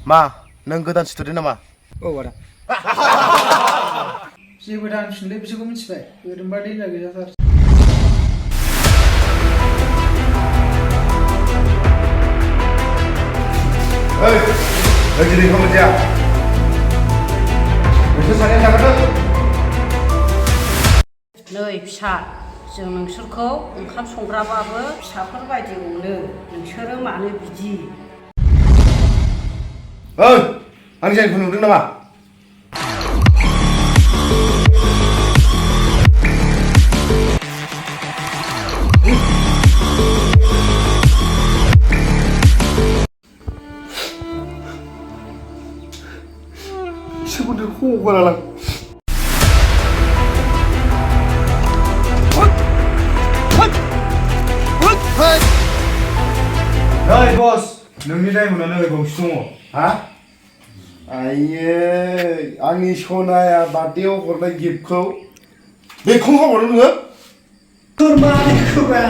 मा नों गोदान स्टुडेन्ट नामा? औ आदा जेबो दानफिनलै बिसोरखौ मिथिबाय ओरैनोबा देन्जार गैयाथार दिनै ओंखाम मोनजाया नोंसोर सानैया जाग्रोदो नै फिसा जों नोंसोरखौ ओंखाम संग्राबाबो फिसाफोर बायदि अनो नोंसोरो मानो बिदि आंनि जायखौ नुदों नामा? इसोरखौ हगारालां नै बस नोंनि डायमन्डआ नै गंसे दङ हा आइयै आंनि सनाया बार्थडेआव हरनाय गिफ्टखौ बेखौ हरदों नोङो? खुरबानिखौरा